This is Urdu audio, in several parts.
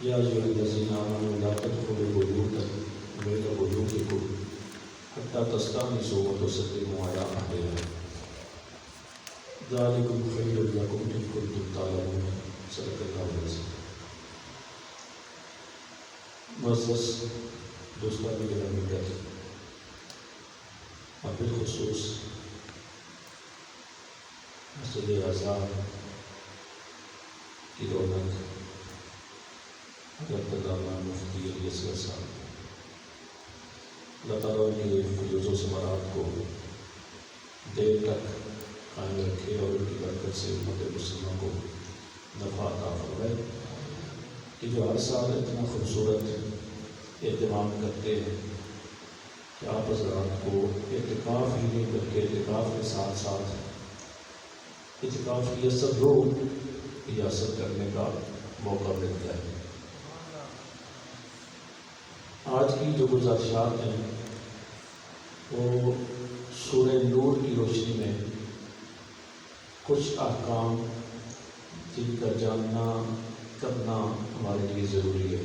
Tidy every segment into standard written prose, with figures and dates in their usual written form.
یا ایھا الذین آمنوا لا تدخلوا بیوتا غیر بیوتکم حتی تستأنسوا وتسلموا علی اہلہا ذالکم خیر لکم ان کنتم تعلمون۔ صدق اللہ العظیم۔ معزز دوستان گرامی کہتے ہیں اور بالخصوص مسجد اعظم کی رونق حضرت علامہ مفتی علی اصغر صاحب، اللہ تعالیٰ ان کی فیوز و ثمرات کو دیر تک قائم رکھے اور ان کی برکت سے امت مسلمہ کو نفع عطا فرمائے کہ جو ہر سال اتنا خوبصورت اہتمام کرتے ہیں کہ آپ حضرات کو اعتکاف ہی نہیں بلکہ اعتکاف کے ساتھ ساتھ اعتکاف کی اصل روح اجازت کرنے کا موقع ملتا ہے۔ آج کی جو گزارشات ہیں وہ سورہ نور کی روشنی میں کچھ احکام جن کا جاننا کرنا ہمارے لیے ضروری ہے۔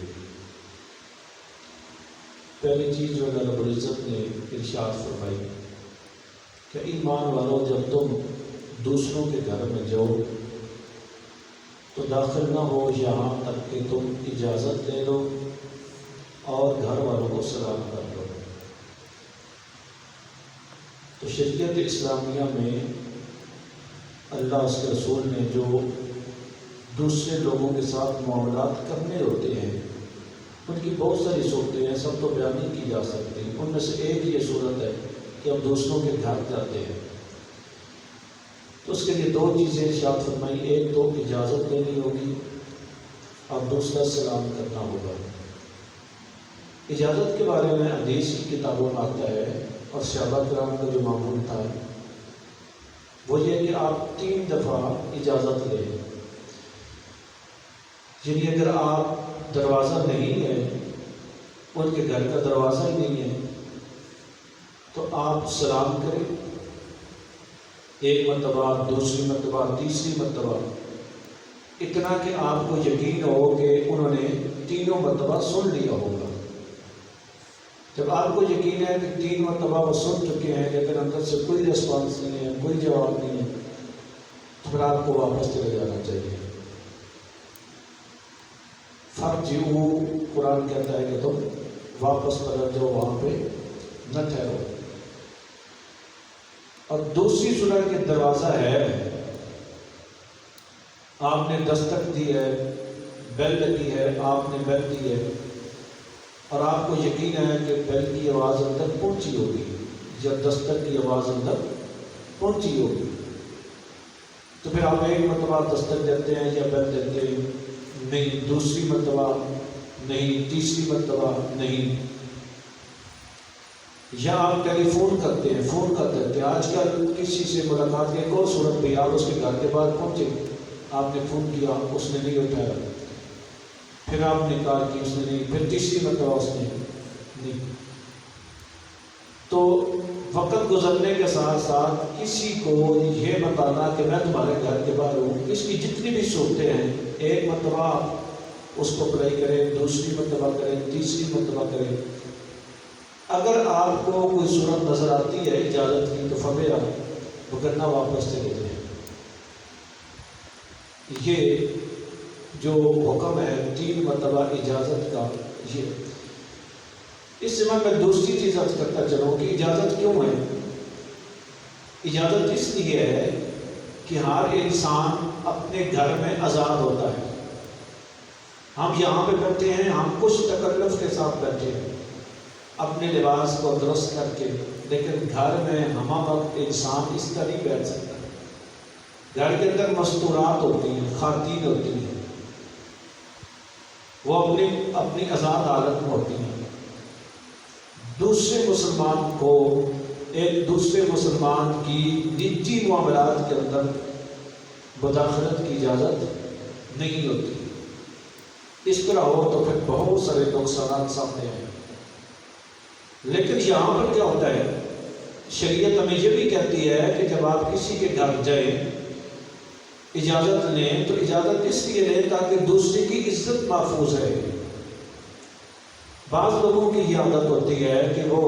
پہلی چیز جو اللہ رب العزت نے ارشاد فرمائی کہ ایمان والوں جب تم دوسروں کے گھر میں جاؤ تو داخل نہ ہو یہاں تک کہ تم اجازت لے لو اور گھر والوں کو سلام کر لو۔ تو شریعت اسلامیہ میں اللہ اس کے رسول نے جو دوسرے لوگوں کے ساتھ معاملات کرنے ہوتے ہیں ان کی بہت ساری صورتیں ہیں، سب تو بیان نہیں کی جا سکتی۔ ان میں سے ایک یہ صورت ہے کہ ہم دوسروں کے گھر جاتے ہیں تو اس کے لیے دو چیزیں ارشاد فرمائی، ایک تو اجازت لینی ہوگی اور دوسرا سلام کرنا ہوگا۔ اجازت کے بارے میں حدیث کی کتابوں میں آتا ہے اور صحابہ کرام کا جو معمول تھا وہ یہ کہ آپ 3 دفعہ اجازت لیں، یعنی اگر آپ دروازہ نہیں ہے، ان کے گھر کا دروازہ ہی نہیں ہے تو آپ سلام کریں، ایک مرتبہ، دوسری مرتبہ، تیسری مرتبہ، اتنا کہ آپ کو یقین ہو کہ انہوں نے تینوں مرتبہ سن لیا ہوگا۔ جب آپ کو یقین ہے کہ 3 مرتبہ وہ سن چکے ہیں لیکن اندر سے کوئی ریسپانس نہیں ہے، کوئی جواب نہیں ہے، تو پھر آپ کو واپس چلے جانا چاہیے۔ فرجعوا، قرآن کہتا ہے کہ تم واپس پلٹ جاؤ، وہاں پہ نہ ٹھہرو۔ اور دوسری صورت کہ دروازہ ہے، آپ نے دستک دی ہے، بیل لگی ہے، آپ نے بیل دی ہے اور آپ کو یقین ہے کہ بیل کی آواز اندر پہنچی ہوگی یا دستک کی آواز اندر پہنچی ہوگی، تو پھر آپ ایک مرتبہ دستک دیتے ہیں یا بیل دیتے ہیں، نہیں، دوسری مرتبہ نہیں، تیسری مرتبہ نہیں، یا آپ ٹیلی فون کرتے ہیں، فون کر دیتے ہیں۔ آج کل کسی سے ملاقات کی کوئی صورت پہ آپ اس کے گھر کے بعد پہنچے، آپ نے فون کیا، اس نے نہیں اٹھایا، پھر آپ نے کال کی، اس نے نہیں، پھر تیسری مرتبہ اس نے نہیں۔ تو وقت گزرنے کے ساتھ ساتھ کسی کو یہ بتانا کہ میں تمہارے گھر کے باہر ہوں، اس کی جتنی بھی صورتیں ہیں، ایک مرتبہ اس کو اپلائی کریں، دوسری مرتبہ کریں، تیسری مرتبہ کریں۔ اگر آپ کو کوئی صورت نظر آتی ہے اجازت کی تو فبیرا، وگرنہ واپس چلے جائیں۔ یہ جو حکم ہے 3 مرتبہ اجازت کا، یہ اس سے میں دوسری چیز عرض کرتا چلوں کہ اجازت کیوں ہے؟ اجازت اس لیے ہے کہ ہر انسان اپنے گھر میں آزاد ہوتا ہے۔ ہم یہاں پہ بیٹھے ہیں، ہم کچھ تکلف کے ساتھ بیٹھے ہیں اپنے لباس کو درست کر کے، لیکن گھر میں ہم وقت انسان اس طرح نہیں بیٹھ سکتا۔ گھر کے اندر مستورات ہوتی ہیں، خواتین ہوتی ہیں، وہ اپنی آزاد حالت میں ہوتی ہیں۔ دوسرے مسلمان کو ایک دوسرے مسلمان کی نجی معاملات کے اندر مداخلت کی اجازت نہیں ہوتی۔ اس طرح ہو تو پھر بہت سارے نقصانات سامنے آئے۔ لیکن یہاں پر کیا ہوتا ہے، شریعت ہمیں یہ بھی کہتی ہے کہ جب آپ کسی کے گھر جائیں، اجازت لیں تو اجازت اس لیے لیں تاکہ دوسرے کی عزت محفوظ رہے۔ بعض لوگوں کی یہ عادت ہوتی ہے کہ وہ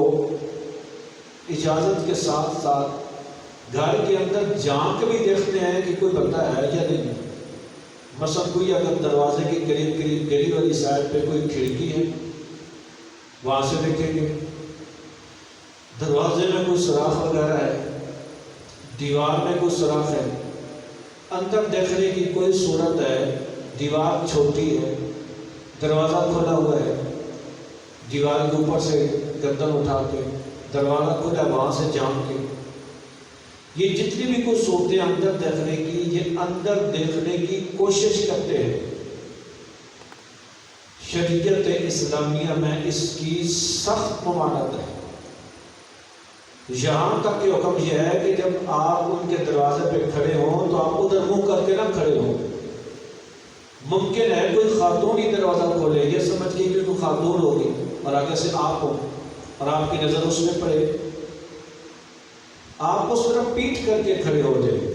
اجازت کے ساتھ ساتھ گھر کے اندر جھانک بھی دیکھتے ہیں کہ کوئی بندہ ہے یا نہیں۔ مثلا کوئی اگر دروازے کی قریب گلی والی سائڈ پہ کوئی کھڑکی ہے، وہاں سے دیکھیں گے، دروازے میں کوئی سوراخ وغیرہ ہے، دیوار میں کوئی سوراخ ہے، اندر دیکھنے کی کوئی صورت ہے، دیوار چھوٹی ہے، دروازہ کھلا ہوا ہے، دیوار کے اوپر سے گردن اٹھا کے دروازہ کھلا ہے، وہاں سے جھانک کے، یہ جتنی بھی کوئی صورتیں اندر دیکھنے کی، یہ اندر دیکھنے کی کوشش کرتے ہیں۔ شریعت اسلامیہ میں اس کی سخت ممانعت ہے۔ یہاں تک کہ حکم یہ ہے کہ جب آپ ان کے دروازے پہ کھڑے ہوں تو آپ ادھر منہ کر کے نہ کھڑے ہوں۔ ممکن ہے کوئی خاتون ہی دروازہ کھولے، یہ سمجھ کے کہ کوئی خاتون ہوگی اور آگے سے آپ ہو اور آپ کی نظر اس میں پڑے، آپ اس طرف پیٹ کر کے کھڑے ہو جائیں۔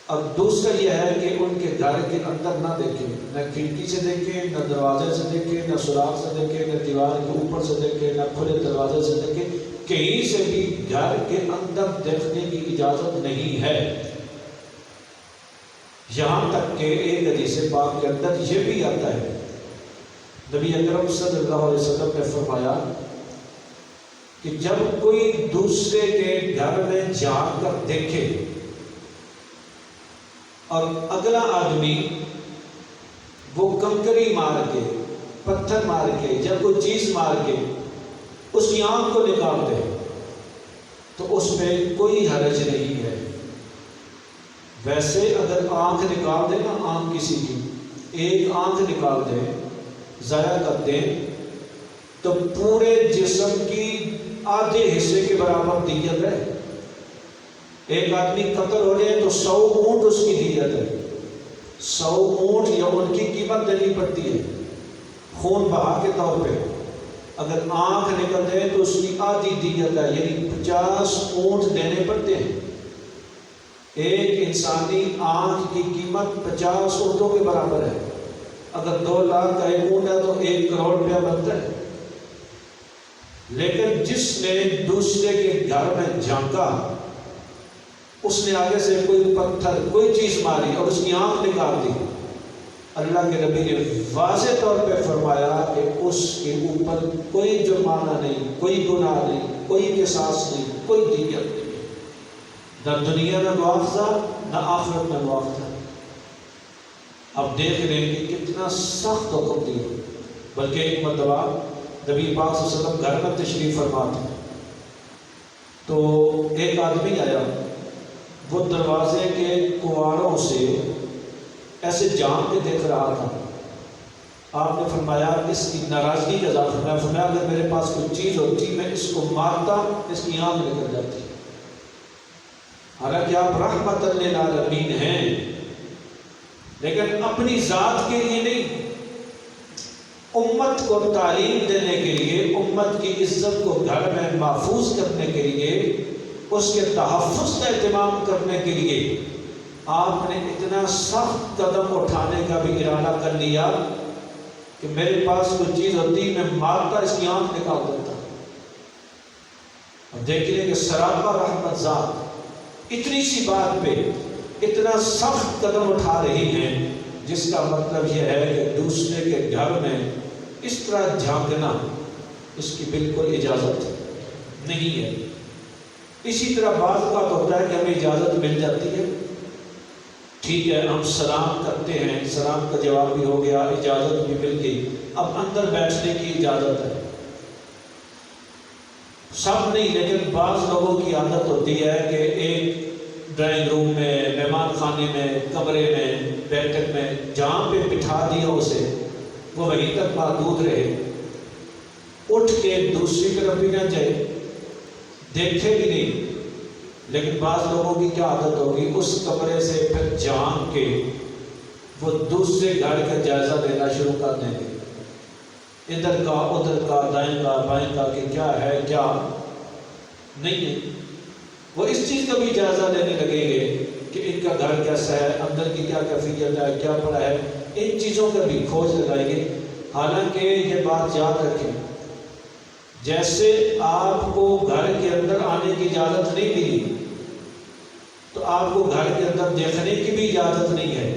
اب دوسرا یہ ہے کہ ان کے گھر کے اندر نہ دیکھیں، نہ کھڑکی سے دیکھیں، نہ دروازے سے دیکھیں، نہ سوراخ سے دیکھیں، نہ دیوار کے اوپر سے دیکھیں، نہ کھلے دروازے سے دیکھیں، کہیں سے بھی گھر کے اندر دیکھنے کی اجازت نہیں ہے۔ یہاں تک کہ ایک حدیث پاک کے اندر یہ بھی آتا ہے، نبی اکرم صلی اللہ علیہ وسلم نے فرمایا کہ جب کوئی دوسرے کے گھر میں جا کر دیکھے اور اگلا آدمی وہ کنکری مار کے، پتھر مار کے یا کوئی چیز مار کے اس کی آنکھ کو نکال دے تو اس میں کوئی حرج نہیں ہے۔ ویسے اگر آنکھ نکال دے نا، آنکھ کسی کی ایک آنکھ نکال دے، ضائع کر دیں، تو پورے جسم کی آدھے حصے کے برابر دیت ہے۔ ایک آدمی قتل ہو جائے تو 100 اونٹ اس کی دیت ہے، 100 اونٹ یا ان کی قیمت دینی پڑتی ہے خون بہا کے طور پہ۔ اگر آنکھ نکل جائے تو اس کی آدھی دیت ہے، یعنی 50 اونٹ دینے پڑتے ہیں۔ ایک انسانی آنکھ کی قیمت 50 اونٹوں کے برابر ہے۔ اگر 2 لاکھ کا ایک اونٹ ہے تو 1 کروڑ روپیہ بنتا ہے۔ لیکن جس نے دوسرے کے گھر میں جھانکا، اس نے آگے سے کوئی پتھر کوئی چیز ماری اور اس کی آنکھ نکال دی، اللہ کے نبی نے واضح طور پہ فرمایا کہ اس کے اوپر کوئی جرمانہ نہیں، کوئی گناہ نہیں، کوئی قصاص نہیں، کوئی دیت نہیں، نہ دنیا میں مواخذہ نہ آخرت میں مواخذہ۔ اب دیکھ رہے ہیں کہ کتنا سخت حکم دیا۔ بلکہ ایک مرتبہ نبی پاک صلی اللہ علیہ وسلم گھر میں تشریف فرما تھے تو ایک آدمی آیا، وہ دروازے کے کنواروں سے ایسے جان کے دیکھ رہا تھا۔ آپ نے فرمایا اس کی ناراضگی کا اظہار فرمایا اگر میرے پاس کوئی چیز ہوتی میں اس کو مارتا، اس کی آنکھ نکل جاتی۔ حالانکہ آپ رحمت للعالمین ہیں، لیکن اپنی ذات کے لیے نہیں، امت کو تعلیم دینے کے لیے، امت کی عزت کو گھر میں محفوظ کرنے کے لیے، اس کے تحفظ کا اہتمام کرنے کے لیے آپ نے اتنا سخت قدم اٹھانے کا بھی ارادہ کر لیا کہ میرے پاس کوئی چیز ہوتی میں مارتا، اس کی آنکھ نکال دیتا۔ اب دیکھیے کہ سراپا رحمت ذات اتنی سی بات پہ اتنا سخت قدم اٹھا رہی ہیں، جس کا مطلب یہ ہے کہ دوسرے کے گھر میں اس طرح جھانکنا اس کی بالکل اجازت نہیں ہے۔ اسی طرح بعض اوقات ہوتا ہے کہ ہمیں اجازت مل جاتی ہے، ٹھیک ہے ہم سلام کرتے ہیں، سلام کا جواب بھی ہو گیا، اجازت بھی مل گئی، اب اندر بیٹھنے کی اجازت ہے۔ سب نہیں، لیکن بعض لوگوں کی عادت ہوتی ہے کہ ایک ڈرائنگ روم میں، مہمان خانے میں، کمرے میں، بیٹھک میں جہاں پہ بٹھا دیا اسے، وہ وہیں تک محدود رہے، اٹھ کے دوسری طرف بھی نہ جائے، دیکھے بھی نہیں۔ لیکن بعض لوگوں کی کیا عادت ہوگی، اس کمرے سے پھر جان کے وہ دوسرے گھر کا جائزہ لینا شروع کر دیں گے، ادھر کا ادھر کا، دائیں کا بائیں کا، کہ کیا ہے کیا نہیں ہے۔ وہ اس چیز کا بھی جائزہ لینے لگیں گے کہ ان کا گھر کیسا ہے، اندر کی کیا کیفیت ہے، کیا پڑا ہے، ان چیزوں کا بھی کھوج لگائیں گے۔ حالانکہ یہ بات یاد رکھیں، جیسے آپ کو گھر کے اندر آنے کی اجازت نہیں ملی تو آپ کو گھر کے اندر دیکھنے کی بھی اجازت نہیں ہے،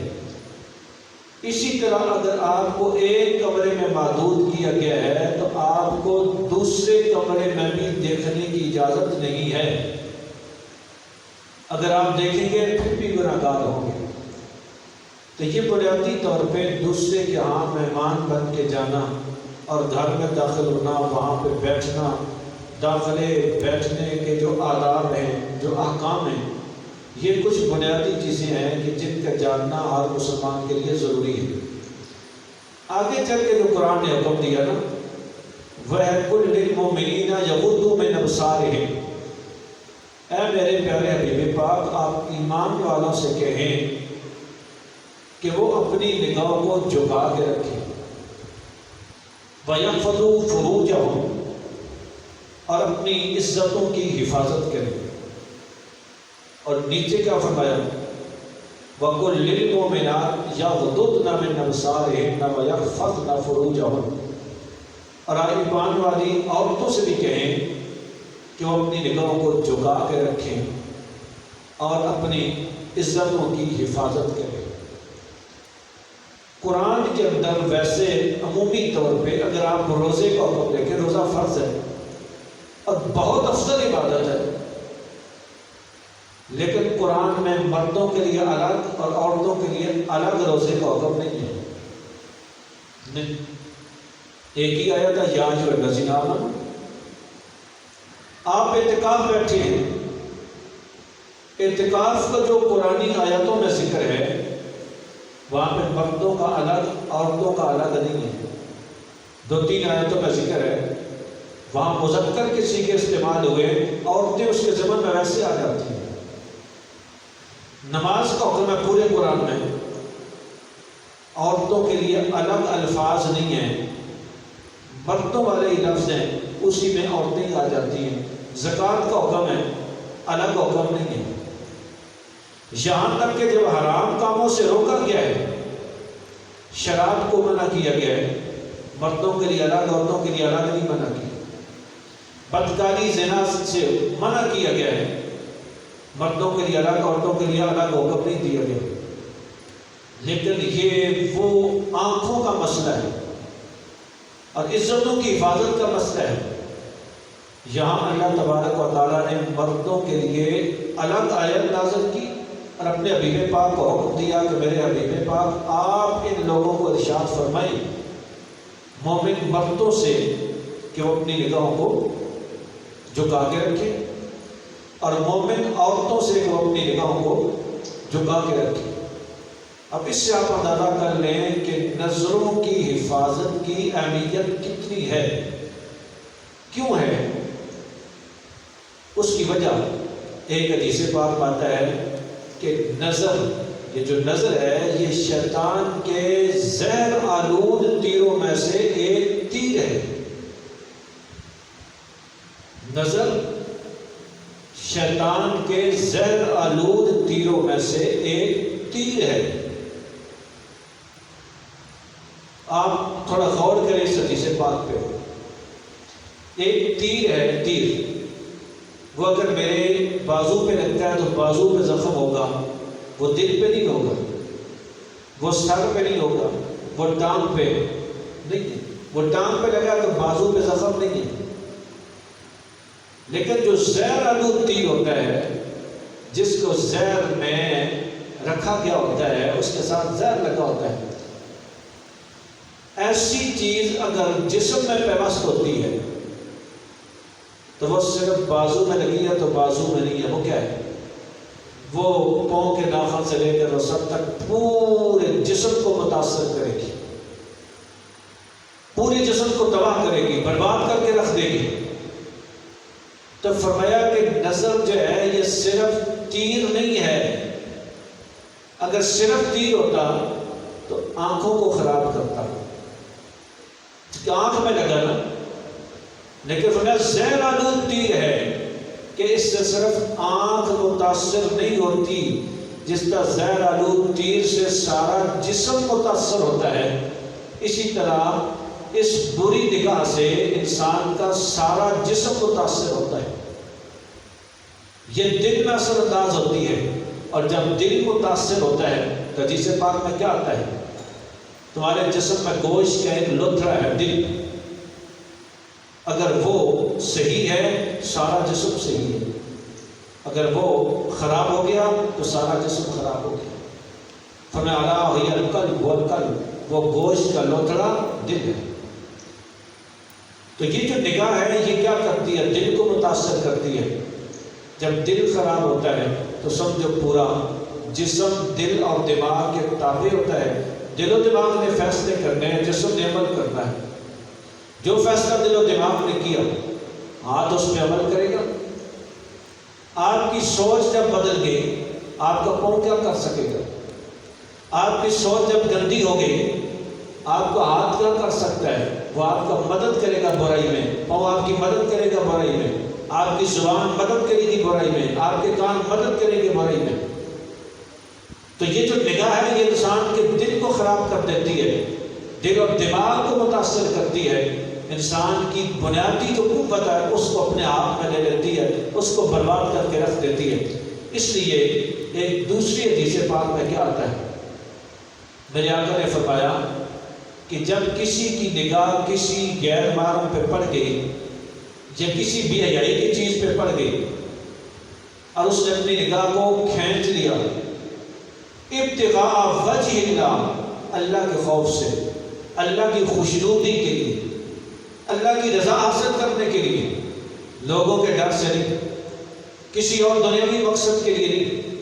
اسی طرح اگر آپ کو ایک کمرے میں محدود کیا گیا ہے تو آپ کو دوسرے کمرے میں بھی دیکھنے کی اجازت نہیں ہے۔ اگر آپ دیکھیں گے پھر بھی گناہ گار ہوں گے۔ تو یہ بنیادی طور پہ دوسرے کے ہاں مہمان بن کے جانا اور گھر میں داخل ہونا، وہاں پہ بیٹھنا، داخلے بیٹھنے کے جو آداب ہیں، جو احکام ہیں، یہ کچھ بنیادی چیزیں ہیں کہ جن کا جاننا ہر مسلمان کے لیے ضروری ہے۔ آگے چل کے جو قرآن نے حکم دیا نا، وہ ہے کل للمؤمنین یغضوا من ابصارہم، اے میرے پیارے حبیب پاک آپ ایمان والوں سے کہیں کہ وہ اپنی نگاہ کو جھکا کے رکھیں، وَيَحْفَظُوا فُرُوجَهُمْ، اور اپنی عزتوں کی حفاظت کریں۔ اور نیچے کیا فرمایا، وَقُلْ لِلْمُؤْمِنَاتِ يَغْضُضْنَ مِنْ أَبْصَارِهِنَّ وَيَحْفَظْنَ فُرُوجَهُنَّ، اور ایمان والی عورتوں سے بھی کہیں کہ وہ اپنی نگاہوں کو جھکا کے رکھیں اور اپنی عزتوں کی حفاظت کریں۔ قرآن کے اندر ویسے عمومی طور پہ اگر آپ روزے کا حکم دیکھیں، روزہ فرض ہے اور بہت افضل عبادت ہے، لیکن قرآن میں مردوں کے لیے الگ اور عورتوں کے لیے الگ روزے کا حکم نہیں ہے۔ نہیں، ایک ہی آیت ہے، یا ایھا الذین آمنوا۔ آپ اعتکاف بیٹھے ہیں، اعتکاف کا جو قرآنی آیتوں میں ذکر ہے وہاں پہ مردوں کا الگ، عورتوں کا الگ نہیں ہے۔ 2-3 آیتوں کا ذکر ہے، وہاں مذکر کے صیغے استعمال ہوئے، عورتیں اس کے ضمن میں ویسے آ جاتی ہیں۔ نماز کا حکم ہے پورے قرآن میں، عورتوں کے لیے الگ الفاظ نہیں ہیں، مردوں والے ہی لفظ ہیں، اسی میں عورتیں آ جاتی ہیں۔ زکوٰۃ کا حکم ہے، الگ حکم نہیں ہے۔ یہاں تک کہ جب حرام کاموں سے روکا گیا ہے، شراب کو منع کیا گیا ہے، مردوں کے لیے الگ، عورتوں کے لیے الگ نہیں منع کیا۔ بدکاری زنا سے منع کیا گیا ہے، مردوں کے لیے الگ، عورتوں کے لیے الگ حکم نہیں دیا گیا۔ لیکن یہ وہ آنکھوں کا مسئلہ ہے اور عزتوں کی حفاظت کا مسئلہ ہے۔ یہاں اللہ تبارک و تعالیٰ نے مردوں کے لیے الگ آیت نازل کی اور اپنے حبیب پاک کو حکم دیا کہ میرے حبیب پاک آپ ان لوگوں کو ارشاد فرمائیں، مومن مردوں سے، کہ وہ اپنی نگاہوں کو جھکا کے رکھیں، اور مومن عورتوں سے کہ وہ اپنی نگاہوں کو جھکا کے رکھیں۔ اب اس سے آپ اندازہ کر لیں کہ نظروں کی حفاظت کی اہمیت کتنی ہے، کیوں ہے۔ اس کی وجہ ایک حدیث پاک آتا ہے کہ نظر، یہ جو نظر ہے یہ شیطان کے زہر آلود تیروں میں سے ایک تیر ہے۔ نظر شیطان کے زہر آلود تیروں میں سے ایک تیر ہے۔ آپ تھوڑا غور کریں اس حدیث پاک پہ۔ ایک تیر ہے، تیر وہ اگر میرے بازو پہ لگتا ہے تو بازو پہ زخم ہوگا، وہ دل پہ نہیں ہوگا، وہ سر پہ نہیں ہوگا، وہ ٹانگ پہ نہیں ہے۔ وہ ٹانگ پہ لگا تو بازو پہ زخم نہیں ہے۔ لیکن جو زہر آلود تیر ہوتا ہے، جس کو زہر میں رکھا گیا ہوتا ہے، اس کے ساتھ زہر لگا ہوتا ہے، ایسی چیز اگر جسم میں پیوست ہوتی ہے تو وہ صرف بازو میں لگی ہے تو بازو میں نہیں ہے، وہ کیا ہے، وہ پاؤں کے ناخن سے لے کر سر تک پورے جسم کو متاثر کرے گی، پورے جسم کو تباہ کرے گی، برباد کر کے رکھ دے گی۔ تو فرمایا کہ نظر جو ہے یہ صرف تیر نہیں ہے، اگر صرف تیر ہوتا تو آنکھوں کو خراب کرتا، کہ آنکھ میں لگا نا، لیکن فرمایا زہر آلود تیر ہے کہ اس سے صرف آنکھ متاثر نہیں ہوتی جس طرح زہر آلود تیر سے سارا جسم متاثر ہوتا ہے، اسی طرح اس بری نگاہ سے انسان کا سارا جسم متاثر ہوتا ہے۔ یہ دل میں اثر انداز ہوتی ہے، اور جب دل متاثر ہوتا ہے تو حدیث پاک میں کیا آتا ہے؟ تمہارے جسم میں گوشت کا ایک لوتھڑا ہے دل، اگر وہ صحیح ہے سارا جسم صحیح ہے، اگر وہ خراب ہو گیا تو سارا جسم خراب ہو گیا۔ فرمایا الا ہی القلب والقلب، وہ گوشت کا لوتھڑا دل ہے۔ تو یہ جو نگاہ ہے یہ کیا کرتی ہے؟ دل کو متاثر کرتی ہے۔ جب دل خراب ہوتا ہے تو سمجھو پورا جسم دل اور دماغ کے تابع ہوتا ہے۔ دل و دماغ نے فیصلے کرنے ہیں، جسم نے عمل کرنا ہے۔ جو فیصلہ دل و دماغ نے کیا ہاتھ اس پہ عمل کرے گا۔ آپ کی سوچ جب بدل گئی آپ کا پاؤں کیا کر سکے گا؟ آپ کی سوچ جب گندی ہو گئی آپ کا ہاتھ کیا کر سکتا ہے؟ وہ آپ کا مدد کرے گا برائی میں، پاؤں آپ کی مدد کرے گا برائی میں، آپ کی زبان مدد کرے گی برائی میں، آپ کے کان مدد کریں گے برائی میں۔ تو یہ جو نگاہ ہے یہ انسان کے دل کو خراب کر دیتی ہے، دل اور دماغ کو متاثر کرتی ہے، انسان کی بنیادی جو قوت ہے اس کو اپنے ہاتھ میں لے لیتی ہے، اس کو برباد کر کے رکھ دیتی ہے۔ اس لیے ایک دوسری حدیث پاک میں کیا آتا ہے؟ میرے آقا نے فرمایا کہ جب کسی کی نگاہ کسی غیر محرم پہ پڑ گئی یا کسی بے حیائی کی چیز پہ پڑ گئی اور اس نے اپنی نگاہ کو کھینچ لیا ابتغاء وجہ اللہ، اللہ کے خوف سے، اللہ کی خوشنودی کے لیے، اللہ کی رضا حاصل کرنے کے لیے، لوگوں کے ڈر سے نہیں، کسی اور دنیاوی مقصد کے لیے نہیں،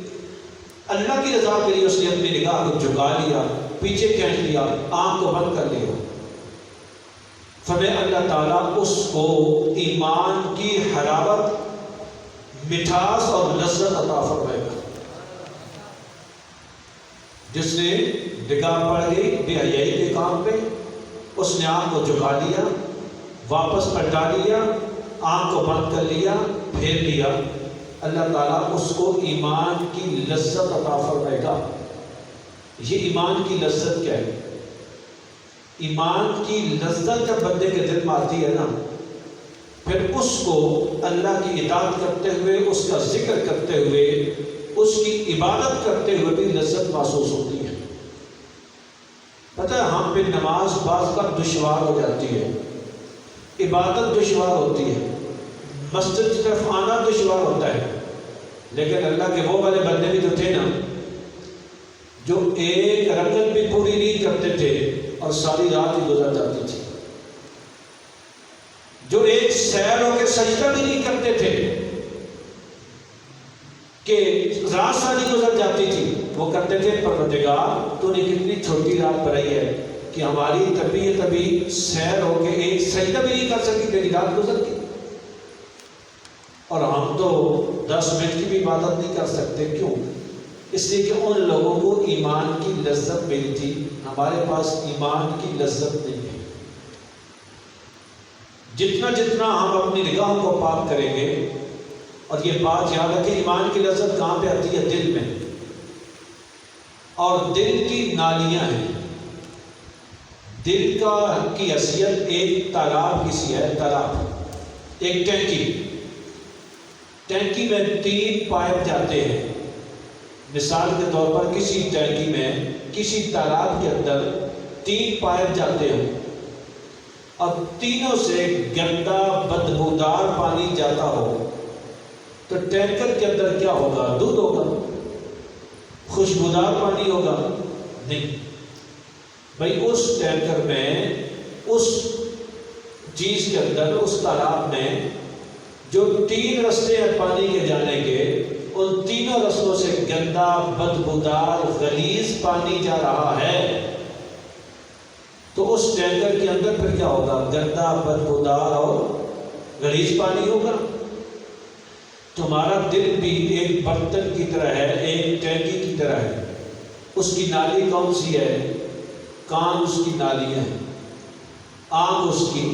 اللہ کی رضا کے لیے اس نے اپنی نگاہ کو جھکا لیا، پیچھے کھینچ لیا، آنکھ کو بند کر لیا۔ فرمایا اللہ تعالیٰ اس کو ایمان کی حلاوت، مٹھاس اور لذت عطا فرمائے گا۔ جس نے نگاہ پڑ گئی بے حیائی کے کام پہ، اس نے آنکھ کو جھکا لیا، واپس پلٹا لیا، آنکھ کو بند کر لیا، پھیر لیا، اللہ تعالیٰ اس کو ایمان کی لذت عطا فرمائے گا۔ یہ ایمان کی لذت کیا ہے؟ ایمان کی لذت جب بندے کے دل میں آتی ہے نا، پھر اس کو اللہ کی اطاعت کرتے ہوئے، اس کا ذکر کرتے ہوئے، اس کی عبادت کرتے ہوئے بھی لذت محسوس ہوتی ہے۔ پتہ ہے ہم پہ نماز بعض کا دشوار ہو جاتی ہے، عبادت دشوار ہوتی ہے، مسجد کی طرف آنا دشوار ہوتا ہے، لیکن اللہ کے وہ والے بندے بھی تو تھے نا جو ایک رکعت بھی پوری نہیں کرتے تھے اور ساری رات ہی گزر جاتی تھی، جو ایک سیر ہو کے سجدہ بھی نہیں کرتے تھے کہ رات ساری گزر جاتی تھی، وہ کرتے تھے پروردگار تو نے کتنی چھوٹی رات بنائی ہے کہ ہماری طبیعت ابھی سیر ہو کے ایک سجدہ بھی نہیں کر سکی، تیری رات گزر گئی، اور ہم تو 10 منٹ کی بھی عبادت نہیں کر سکتے۔ کیوں؟ اس لیے کہ ان لوگوں کو ایمان کی لذت ملی تھی، ہمارے پاس ایمان کی لذت نہیں ہے۔ جتنا جتنا ہم اپنی نگاہوں کو پاک کریں گے، اور یہ بات یاد رکھیں ایمان کی لذت کہاں پہ آتی ہے؟ دل میں، اور دل کی نالیاں ہیں۔ دل کی حیثیت ایک تالاب کی سی ہے، تالاب، ایک ٹینکی میں 3 پائپ جاتے ہیں۔ مثال کے طور پر کسی ٹینکی میں، کسی تالاب کے اندر 3 پائپ جاتے ہیں، اور تینوں سے گندا بدبودار پانی جاتا ہو تو ٹینکر کے اندر کیا ہوگا؟ دودھ ہوگا؟ خوشبودار پانی ہوگا؟ نہیں بھائی، اس ٹینکر میں، اس چیز کے اندر، اس تالاب میں جو 3 رستے ہیں پانی کے جانے کے، ان تینوں رستوں سے گندا بدبودار غلیظ پانی جا رہا ہے، تو اس ٹینکر کے اندر پھر کیا ہوگا؟ گندا بدبودار اور غلیظ پانی ہوگا۔ تمہارا دل بھی ایک برتن کی طرح ہے، ایک ٹینکی کی طرح ہے۔ اس کی نالی کون سی ہے؟ کان اس کی نالی ہے، آنکھ اس کی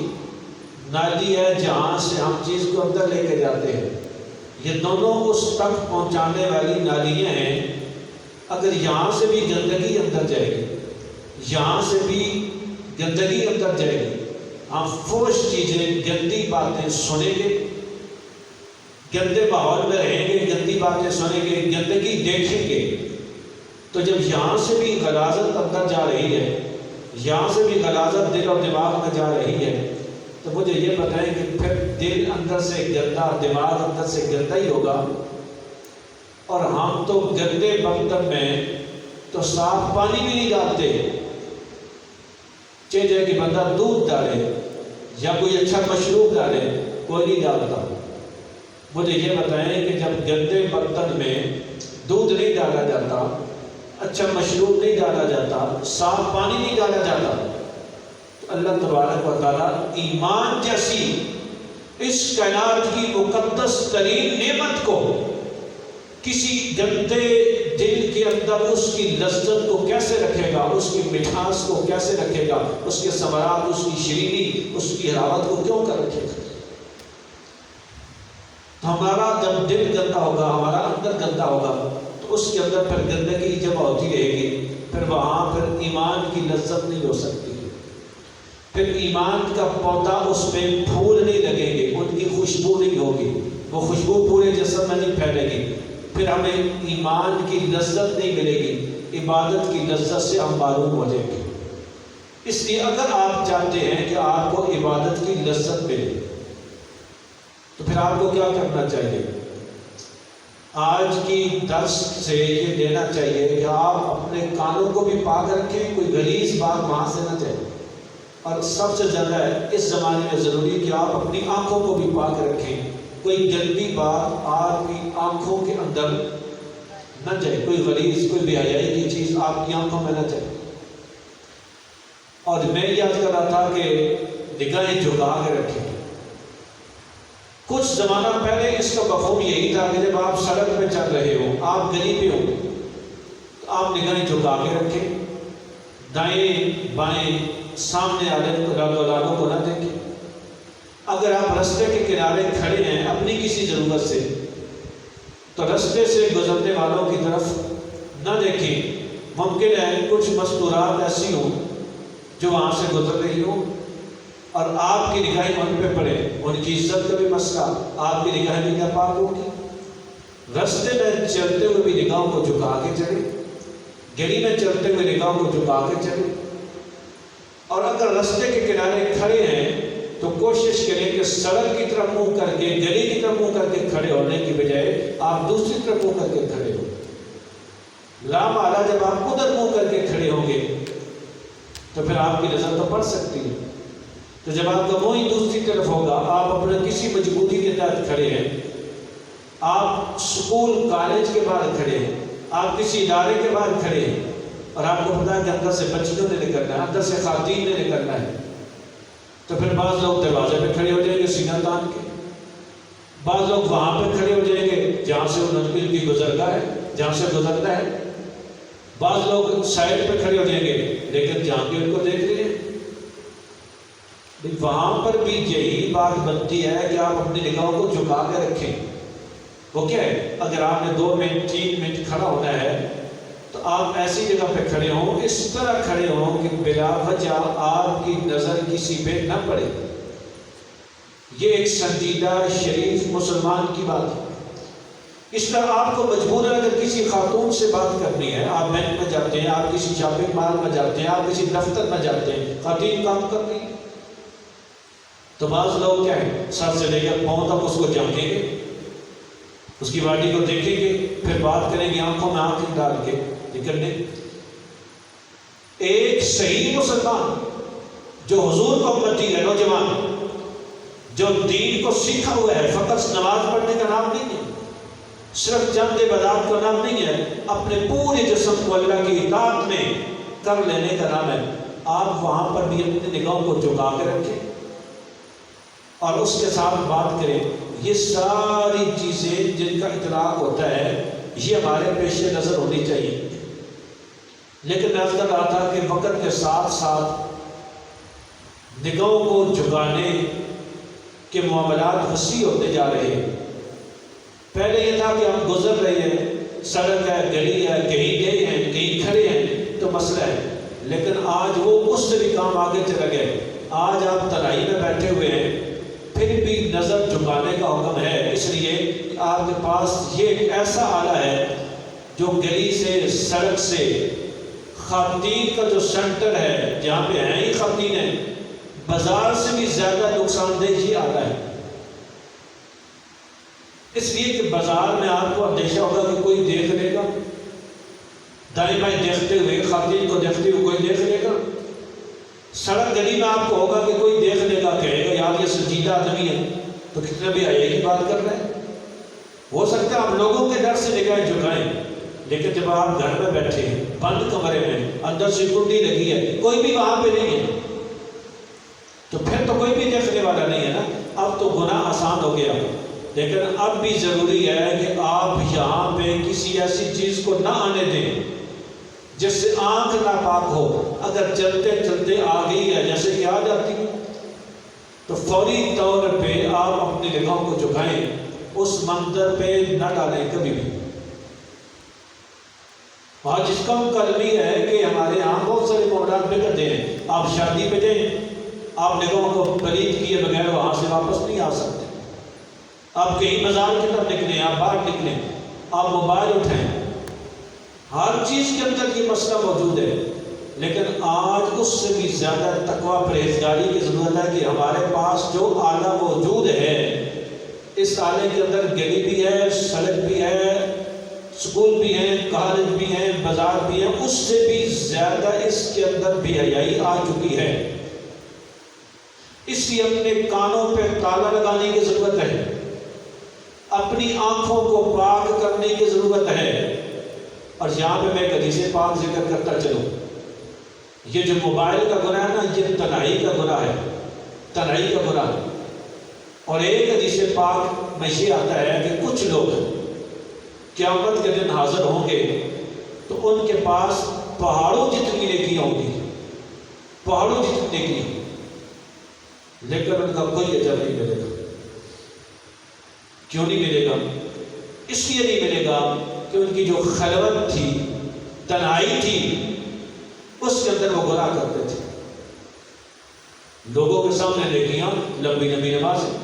نالی ہے جہاں سے ہم چیز کو اندر لے کے جاتے ہیں۔ یہ دونوں اس تک پہنچانے والی نالیاں ہیں اگر یہاں سے بھی گندگی اندر جائے گی، یہاں سے بھی گندگی اندر جائے گی، ہم فوش چیزیں گندی باتیں سنیں گے، گندے ماحول میں رہیں گے، گندی باتیں سنیں گے، گندگی دیکھیں گے، تو جب یہاں سے بھی غلاظت اندر جا رہی ہے، یہاں سے بھی غلاظت دل اور دماغ میں جا رہی ہے، تو مجھے یہ بتائیں کہ پھر دل اندر سے گندا، دماغ اندر سے گندا ہی ہوگا، اور ہم تو گندے برتن میں تو صاف پانی بھی نہیں ڈالتے، چاہے کہ بندہ دودھ ڈالے یا کوئی اچھا مشروب ڈالے، کوئی نہیں ڈالتا۔ مجھے یہ بتائیں کہ جب گندے برتن میں دودھ نہیں ڈالا جاتا، اچھا مشروب نہیں ڈالا جاتا، صاف پانی نہیں ڈالا جاتا، تو اللہ تبارک و تعالیٰ ایمان جیسی اس کائنات کی مقدس ترین نعمت کو کسی گندے دل کے اندر اس کی لذت کو کیسے رکھے گا، اس کی مٹھاس کو کیسے رکھے گا، اس کے ثمرات، اس کی شیرینی، اس کی حلاوت کو کیوں کر رکھے گا؟ تو ہمارا جب دل گندا ہوگا، ہمارا اندر گندا ہوگا، تو اس کے اندر پھر گندگی جمع ہوتی رہے گی، پھر وہاں پھر ایمان کی لذت نہیں ہو سکتی، پھر ایمان کا پودا اس میں پھول نہیں لگیں گے، ان کی خوشبو نہیں ہوگی، وہ خوشبو پورے جسم میں نہیں پھیلے گی، پھر ہمیں ایمان کی لذت نہیں ملے گی، عبادت کی لذت سے ہم محروم ہو جائیں گے۔ اس لیے اگر آپ چاہتے ہیں کہ آپ کو عبادت کی لذت ملے، تو پھر آپ کو کیا کرنا چاہیے؟ آج کی درس سے یہ لینا چاہیے کہ آپ اپنے کانوں کو بھی پاک رکھیں، کوئی غلیظ بات وہاں سے نہ جائے، اور سب سے زیادہ اس زمانے میں ضروری کہ آپ اپنی آنکھوں کو بھی پاک رکھیں، کوئی گندی بات آپ کی آنکھوں کے اندر نہ جائے، کوئی غلیظ، کوئی بے حیائی کی چیز آپ کی آنکھوں میں نہ جائے۔ اور میں یاد کر رہا تھا کہ نگاہیں جھکا کے رکھیں۔ کچھ زمانہ پہلے اس کا مفہوم یہی تھا کہ جب آپ سڑک پہ چل رہے ہو، آپ گلی پہ ہو، تو آپ نگاہیں جھکا کے رکھیں، دائیں بائیں سامنے والوں کو نہ دیکھیں۔ اگر آپ رستے کے کنارے کھڑے ہیں اپنی کسی ضرورت سے، تو رستے سے گزرنے والوں کی طرف نہ دیکھیں۔ ممکن ہے کچھ مستورات ایسی ہوں جو وہاں سے گزر رہی ہوں، اور آپ کی نگاہیں ان پہ پڑے، ان کی عزت کا بھی مسئلہ، آپ کی نگاہیں بھی ناپاک ہوگی۔ رستے میں چلتے ہوئے بھی نگاہوں کو جھکا کے چلے، گلی میں چلتے ہوئے نگاہوں کو جھکا کے چلے، اور اگر رستے کے کنارے کھڑے ہیں تو کوشش کریں کہ سڑک کی طرف منہ کر کے، گلی کی طرف منہ کر کے کھڑے ہونے کی بجائے آپ دوسری طرف منہ کر کے کھڑے ہو۔ لامحالہ جب آپ ادھر منہ کر کے کھڑے ہوں گے تو پھر آپ کی نظر تو پڑ سکتی ہے۔ تو جب آپ کا منہ ہی دوسری طرف ہوگا، آپ اپنے کسی مجبوری کے تحت کھڑے ہیں، آپ اسکول کالج کے باہر کھڑے ہیں، آپ کسی ادارے کے باہر کھڑے ہیں، اور آپ کو پتا ہے کہ اندر سے بچیوں نے نکلنا ہے، اندر سے خواتین نے نکلنا ہے، تو پھر بعض لوگ دروازے پہ کھڑے ہو جائیں گے سینہ تان کے، بعض لوگ وہاں پہ کھڑے ہو جائیں گے جہاں سے وہ نقل کی گزرگاہ ہے، جہاں سے گزرتا ہے، بعض لوگ سائڈ پہ کھڑے ہو جائیں گے لیکن جہاں کے ان کو دیکھ رہے ہیں۔ وہاں پر بھی یہی بات بنتی ہے کہ آپ اپنی نگاہوں کو جھکا کے رکھیں۔ وہ کیا ہے؟ اگر آپ نے 2 منٹ 3 منٹ کھڑا ہونا ہے تو آپ ایسی جگہ پہ کھڑے ہوں، اس طرح کھڑے ہوں کہ بلا وجہ آپ کی نظر کسی پہ نہ پڑے۔ یہ ایک سنجیدہ شریف مسلمان کی بات ہے۔ اس طرح آپ کو مجبوراً اگر کسی خاتون سے بات کرنی ہے، آپ بینک میں جاتے ہیں، آپ کسی شاپنگ مال میں جاتے ہیں، آپ کسی دفتر میں جاتے ہیں، خواتین کام کر رہی ہیں، تو بعض لوگ کیا ہے، سر سے لے کر پاؤں تک اس کو جھانکیں گے، اس کی باڈی کو دیکھیں گے، پھر بات کریں گے آنکھوں میں آنکھ ڈال کے نکلنے۔ ایک صحیح مسلمان جو حضور کو امتی ہے، نوجوان جو دین کو سیکھا ہوا ہے، فقط نماز پڑھنے کا نام نہیں ہے، صرف چند عبادات کا نام نہیں ہے، اپنے پورے جسم کو اللہ کی اطاعت میں کر لینے کا نام ہے۔ آپ وہاں پر بھی اپنی نگاہوں کو جھکا کے رکھیں اور اس کے ساتھ بات کریں۔ یہ ساری چیزیں جن کا اطلاق ہوتا ہے یہ ہمارے پیش نظر ہونی چاہیے، لیکن میں عرض کر رہا تھا کہ وقت کے ساتھ ساتھ نگاہوں کو جھکانے کے معاملات وسیع ہوتے جا رہے ہیں۔ پہلے یہ تھا کہ ہم گزر رہے ہیں سڑک ہے، گلی ہے، کہیں گئے ہیں، کہیں کھڑے ہیں تو مسئلہ ہے، لیکن آج وہ اس سے بھی کام آگے چلا گئے۔ آج آپ تنہائی میں بیٹھے ہوئے ہیں، پھر بھی نظر جھکانے کا حکم ہے، اس لیے آپ کے پاس یہ ایک ایسا آلہ ہے جو گلی سے، سڑک سے، خواتین کا جو سینٹر ہے جہاں پہ ہیں ہی خواتینیں، بازار سے بھی زیادہ نقصان دہ یہ آلہ ہے۔ اس لیے کہ بازار میں آپ کو اندیشہ ہوگا کہ کوئی دیکھ لے گا، دائیں بائیں دیکھتے ہوئے، خواتین کو دیکھتے ہوئے کوئی دیکھ لے گا۔ سڑک گلی میں آپ کو ہوگا کہ کوئی دیکھ لے گا، کہے گا یار یہ سنجیدہ آدمی ہے تو کتنے بھی آئے کی بات کر رہے ہیں۔ ہو سکتا ہے آپ لوگوں کے ڈر سے نگاہیں جھکائیں، لیکن جب آپ گھر میں بیٹھے ہیں، بند کمرے میں، اندر سیکورٹی لگی ہے، کوئی بھی وہاں پہ نہیں ہے، تو پھر تو کوئی بھی دیکھنے والا نہیں ہے نا۔ اب تو گناہ آسان ہو گیا، لیکن اب بھی ضروری ہے کہ آپ یہاں پہ کسی ایسی چیز کو نہ آنے دیں جس سے آنکھ ناپاک ہو۔ اگر چلتے چلتے آ گئی ہے، جیسے کہ آ جاتی ہے، تو فوری طور پہ آپ اپنی نگاہوں کو جھکائیں، اس منظر پہ نہ ڈالیں کبھی بھی۔ آج اس کا مقدمی ہے کہ ہمارے یہاں بہت سارے معاملات بگڑتے ہیں۔ آپ شادی پہ جائیں، آپ نگاہوں کو پلید کیے بغیر وہاں سے واپس نہیں آ سکتے۔ آپ کہیں بازار کی طرف نکلیں، آپ باہر نکلیں، آپ موبائل اٹھائیں، ہر چیز کے اندر یہ مسئلہ موجود ہے، لیکن آج اس سے بھی زیادہ تقویٰ پرہیزگاری کی ضرورت ہے کہ ہمارے پاس جو آلہ موجود ہے، اس آلے کے اندر گلی بھی ہے، سڑک بھی ہے، اسکول بھی ہیں، کالج بھی ہیں، بازار بھی ہیں، اس سے بھی زیادہ اس کے اندر بے حیائی آ چکی ہے۔ اس لیے اپنے کانوں پہ تالا لگانے کی ضرورت ہے، اپنی آنکھوں کو پاک کرنے کی ضرورت ہے۔ اور یہاں پہ میں ایک حدیث پاک ذکر کرتا چلوں، یہ جو موبائل کا گناہ ہے نا، یہ تنہائی کا گناہ ہے، تنہائی کا گناہ۔ اور ایک حدیث پاک میں یہ آتا ہے کہ کچھ لوگ قیامت کے دن حاضر ہوں گے تو ان کے پاس پہاڑوں جتنی نیکیاں ہوں گی، پہاڑوں جتنی نیکیاں، لیکن ان کا کوئی اجر نہیں ملے گا۔ کیوں نہیں ملے گا؟ اس لیے نہیں ملے گا کہ ان کی جو خلوت تھی، تنہائی تھی، اس کے اندر وہ گناہ کرتے تھے۔ لوگوں کے سامنے نیکیاں، لمبی لمبی نمازیں،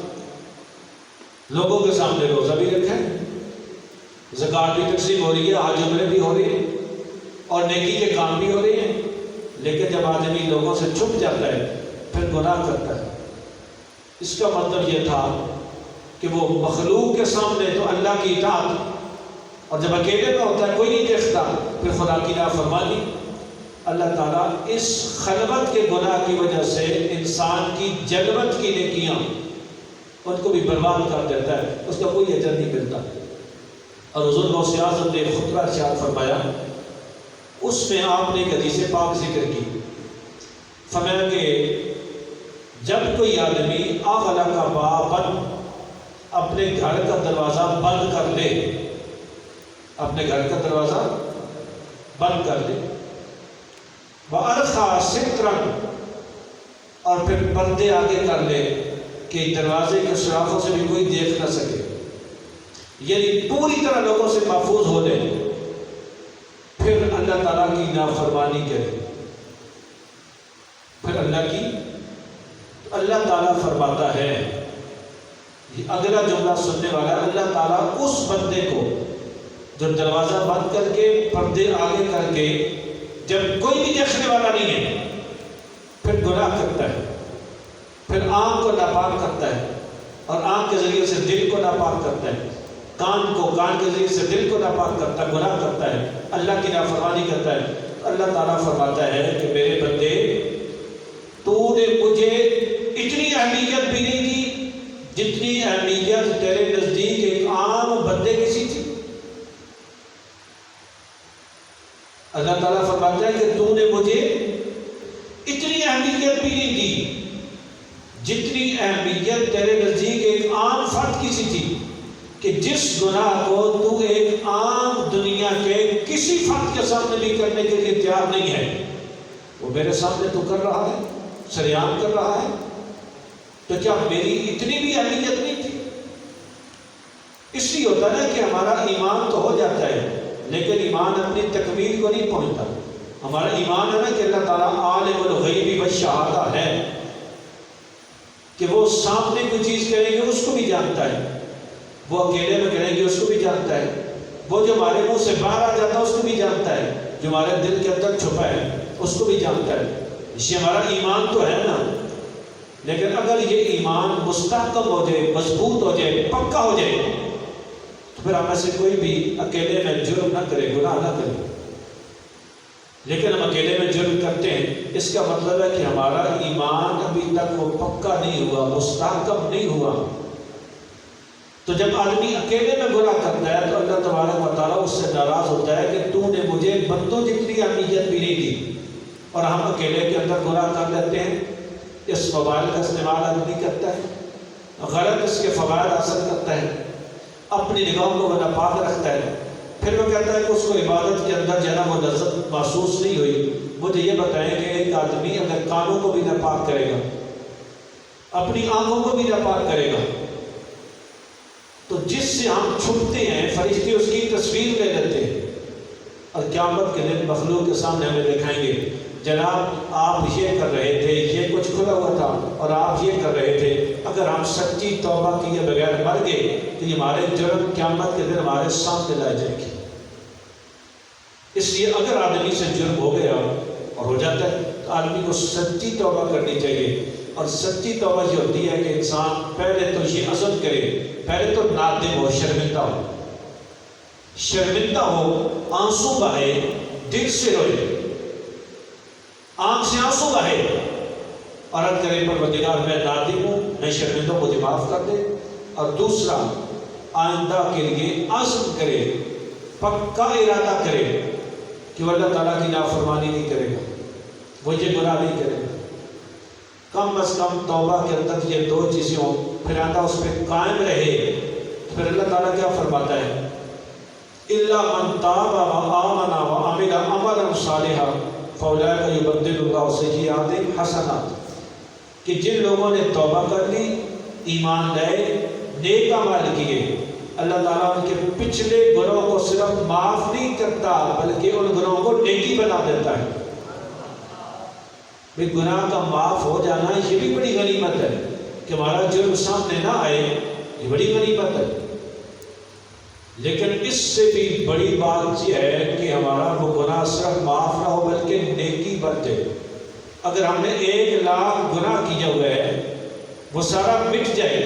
لوگوں کے سامنے روزہ بھی رکھا ہے، زکوٰۃ بھی تقسیم ہو رہی ہے، حج عمرے بھی ہو رہے ہیں، اور نیکی کے کام بھی ہو رہے ہیں، لیکن جب آدمی لوگوں سے چھپ جاتا ہے پھر گناہ کرتا ہے۔ اس کا مطلب یہ تھا کہ وہ مخلوق کے سامنے تو اللہ کی اطاعت، اور جب اکیلے میں ہوتا ہے کوئی نہیں دیکھتا پھر خدا کی نافرمانی۔ اللہ تعالیٰ اس خلوت کے گناہ کی وجہ سے انسان کی جلوت کی نیکیاں ان کو بھی برباد کر دیتا ہے، اس کا کوئی اجر نہیں ملتا۔ اور حضور غوث اعظم نے خطبہ ارشاد فرمایا، اس میں آپ نے ایک حدیث پاک ذکر کی، فرمایا کہ جب کوئی آدمی اغلق بابا، اپنے گھر کا دروازہ بند کر لے، اپنے گھر کا دروازہ بند کر لے، وَأَرْخَى سِتْرًا، اور پھر پردے آگے کر لے کہ دروازے کے سوراخوں سے بھی کوئی دیکھ نہ سکے، یعنی پوری طرح لوگوں سے محفوظ ہو لے، پھر اللہ تعالیٰ کی نافرمانی کرے، پھر اللہ تعالیٰ فرماتا ہے، اگلا جملہ سننے والا، اللہ تعالیٰ اس بندے کو جو دروازہ بند کر کے پردے آگے کر کے جب کوئی بھی دیکھنے والا نہیں ہے پھر گناہ کرتا ہے، پھر آنکھ کو ناپاک کرتا ہے، اور آنکھ کے ذریعے سے دل کو ناپاک کرتا ہے، کان کے ذریعے سے دل کو ناپاک کرتا ہے، گناہ کرتا ہے، اللہ کی نافرمانی کرتا ہے، اللہ تعالیٰ فرماتا ہے کہ میرے بندے، تو نے مجھے اتنی اہمیت بھی نہیں دی جتنی اہمیت تیرے نزدیک ایک عام بندے کی سی تھی۔ اللہ تعالیٰ فرماتا ہے کہ تو نے مجھے اتنی اہمیت بھی نہیں دی جتنی اہمیت تیرے نزدیک ایک عام فرد کی سی تھی، کہ جس گناہ کو تو ایک عام دنیا کے کسی فرد کے سامنے بھی کرنے کے لیے تیار نہیں ہے، وہ میرے سامنے تو کر رہا ہے، سریعان کر رہا ہے، تو کیا میری اتنی بھی اہمیت نہیں تھی؟ اس لیے ہوتا ہے کہ ہمارا ایمان تو ہو جاتا ہے، لیکن ایمان اپنی تکمیل کو نہیں پہنچتا. ہمارا ایمان ہے نا کہ اللہ تعالیٰ عالم الغیب والشہادہ ہے، کہ وہ سامنے کوئی چیز کریں گے اس کو بھی جانتا ہے، وہ اکیلے میں کریں گے اس کو بھی جانتا ہے، وہ جو ہمارے منہ سے باہر آ جاتا ہے اس کو بھی جانتا ہے، جو ہمارے دل کے اندر چھپا ہے اس کو بھی جانتا ہے. اس لیے ہمارا ایمان تو ہے نا، لیکن اگر یہ ایمان مستحکم ہو جائے، مضبوط ہو جائے، پکا ہو جائے، تو پھر ہم سے کوئی بھی اکیلے میں جرم نہ کرے، گناہ نہ کرے. لیکن ہم اکیلے میں جرم کرتے ہیں، اس کا مطلب ہے کہ ہمارا ایمان ابھی تک وہ پکا نہیں ہوا، مستحکم نہیں ہوا. تو جب آدمی اکیلے میں گناہ کرتا ہے تو اللہ تبارک و تعالیٰ اس سے ناراض ہوتا ہے کہ تو نے مجھے بندوں جتنی اہمیت بھی نہیں دی. اور ہم اکیلے کے اندر گناہ کر لیتے ہیں. اس موبائل کا استعمال آدمی کرتا ہے، غلط اس کے فوائد حاصل کرتا ہے، اپنی نگاہوں کو وہ ناپاک رکھتا ہے. پھر وہ کہتا ہے کہ اس کو عبادت کے اندر جو ہے نا وہ لذت محسوس نہیں ہوئی. مجھے یہ بتائیں کہ ایک آدمی اگر کانوں کو بھی ناپاک کرے گا، اپنی آنکھوں کو بھی ناپاک کرے گا، تو جس سے ہم چھپتے ہیں فرشتے اس کی تصویر لے لیتے ہیں اور قیامت کے دن مخلوق کے سامنے ہمیں دکھائیں گے، جناب آپ یہ کر رہے تھے، یہ کچھ کھلا ہوا تھا اور آپ یہ کر رہے تھے. اگر ہم سچی توبہ کیے بغیر مر گئے تو یہ ہمارے جرم قیامت کے دن ہمارے سامنے لائے جائیں گے. اس لیے اگر آدمی سے جرم ہو گیا اور ہو جاتا ہے تو آدمی کو سچی توبہ کرنی چاہیے. اور سچی توبہ یہ ہوتی ہے کہ انسان پہلے تو یہ عزم کرے، پہلے تو نادم ہو، شرمندہ ہو، آنسو بہے، دل سے روئے، آنکھ سے آنسو بہے اور عرض کرے پروردگار میں نادم ہوں، میں شرمندہ ہوں، مجھے معاف کر دے. اور دوسرا آئندہ کے لیے عزم کرے، پکا ارادہ کرے کہ وہ اللہ تعالیٰ کی نافرمانی نہیں کرے گا، وہ یہ گناہ نہیں کرے گا. کم از کم توبہ کے اندر یہ دو چیزیں ہوں، پھر آندہ اس پہ قائم رہے. پھر اللہ تعالیٰ کیا فرماتا ہے؟ إِلَّا مَنْ تَابَ وَآمَنَ وَعَمِلَ عَمَلًا صَالِحًا فَأُولَٰئِكَ يُبَدِّلُ اللَّهُ سَيِّئَاتِهِمْ حَسَنَاتٍ. کہ جن لوگوں نے توبہ کر لی، ایمان لائے، نیک اعمال کیے، اللہ تعالیٰ ان کے پچھلے گناہوں کو صرف معاف نہیں کرتا بلکہ ان گناہوں کو نیکی بنا دیتا ہے. بھئی گناہ کا معاف ہو جانا یہ بھی بڑی غنیمت ہے، کہ ہمارا جرم سامنے نہ آئے، یہ بڑی غنیمت ہے. لیکن اس سے بھی بڑی بات یہ ہے کہ ہمارا وہ گناہ صرف معاف نہ ہو بلکہ نیکی بن جائے. اگر ہم نے 1,00,000 گناہ کیا ہوا ہے وہ سارا مٹ جائے،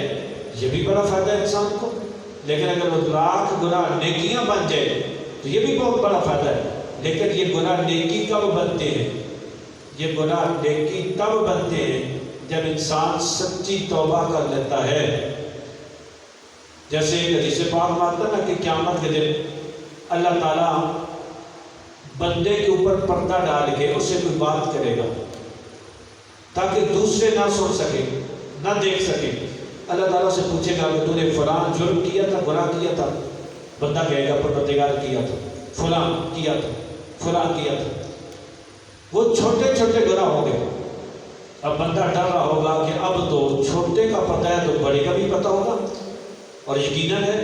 یہ بھی بڑا فائدہ ہے انسان کو. لیکن اگر وہ 1,00,000 گناہ نیکیاں بن جائے تو یہ بھی بہت بڑا فائدہ ہے. لیکن یہ گناہ نیکی کب بنتے ہیں؟ یہ گناہ نیکی تب بنتے ہیں جب انسان سچی توبہ کر لیتا ہے. جیسے حدیث پاک میں آتا ہے نا کہ قیامت کے دن اللہ تعالیٰ بندے کے اوپر پردہ ڈال کے اس سے کوئی بات کرے گا تاکہ دوسرے نہ سن سکے، نہ دیکھ سکے. اللہ تعالیٰ سے پوچھے گا کہ تو نے فلاں جرم کیا تھا، گناہ کیا تھا؟ بندہ کہے گا پروردگار کیا تھا، فلاں کیا تھا، فلاں کیا تھا. وہ چھوٹے چھوٹے گناہ ہوں گے. اب بندہ ڈر رہا ہوگا کہ اب تو چھوٹے کا پتہ ہے تو بڑے کا بھی پتہ ہوگا، اور یقیناً ہے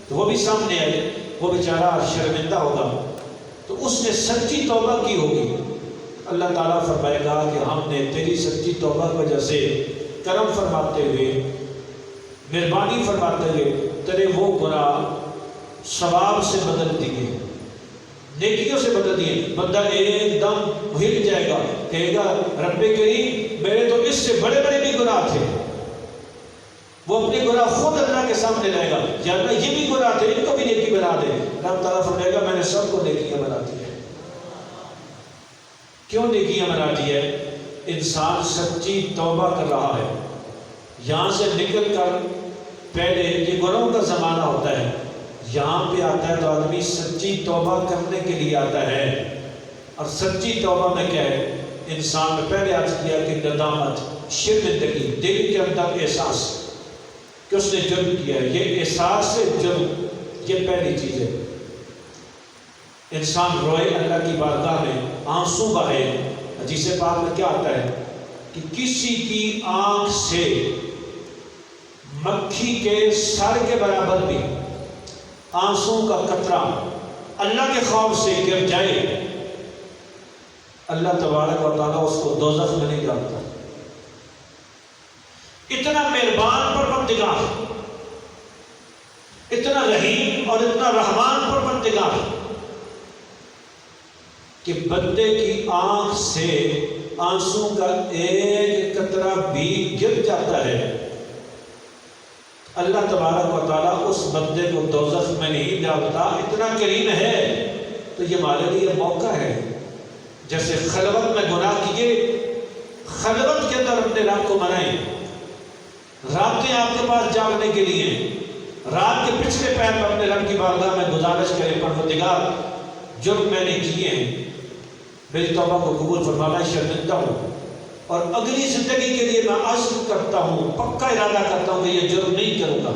تو وہ بھی سامنے آئے، وہ بیچارہ شرمندہ ہوگا. تو اس نے سچی توبہ کی ہوگی. اللہ تعالیٰ فرمائے گا کہ ہم نے تیری سچی توبہ کی وجہ سے کرم فرماتے ہوئے، مہربانی فرماتے ہوئے تیرے وہ گناہ ثواب سے بدل دیے، نیکیوں سے بدل دیے. بندہ ایک دم ہل جائے گا، کہے گا رب کریم میرے تو اس سے بڑے بڑے بھی گناہ تھے. وہ اپنے گناہ خود اللہ کے سامنے لائے گا، یا اللہ یہ بھی گناہ تھے، ان کو بھی نیکی بنا دے. رب تعالیٰ فرمائے گا میں نے سب کو نیکیاں بنا دی ہے. کیوں نیکیاں بنا دی ہے؟ انسان سچی توبہ کر رہا ہے. یہاں سے نکل کر پہلے یہ گناہوں کا زمانہ ہوتا ہے، یہاں پہ آتا ہے تو آدمی سچی توبہ کرنے کے لیے آتا ہے. اور سچی توبہ میں کیا ہے؟ انسان نے پہلے عرض کیا کہ ندامت، شرمندگی، دل کے اندر احساس کہ اس نے جرم کیا ہے، یہ احساس سے جرم، یہ پہلی چیز ہے. انسان روئے اللہ کی بارگاہ میں، آنسو بہے. حدیث پاک میں کیا آتا ہے کہ کسی کی آنکھ سے مکھی کے سر کے برابر بھی آنسو کا قطرہ اللہ کے خوف سے گر جائے، اللہ تبارک و تعالیٰ اس کو دوزخ میں نہیں ڈالتا۔ اتنا مہربان پروردگار، اتنا رحیم اور اتنا رحمان پروردگار کہ بندے کی آنکھ سے آنسو کا ایک قطرہ بھی گر جاتا ہے، اللہ تبارک و تعالیٰ اس بندے کو دوزخ میں نہیں ڈالتا، اتنا کریم ہے۔ تو یہ ہمارے لیے موقع ہے، جیسے خلوت میں گناہ کیے، خلوت کے اندر اپنے رب کو منائیں، راتیں آپ کے پاس جاگنے کے لیے، رات کے پچھلے پیر میں اپنے رب کی بارگاہ میں گزارش کریں، پروردگار جرم میں نے کیے ہیں، میری توبہ کو قبول فرما، میں شرمندہ ہوں، اور اگلی زندگی کے لیے میں عزم کرتا ہوں، پکا ارادہ کرتا ہوں کہ یہ جرم نہیں کروں گا۔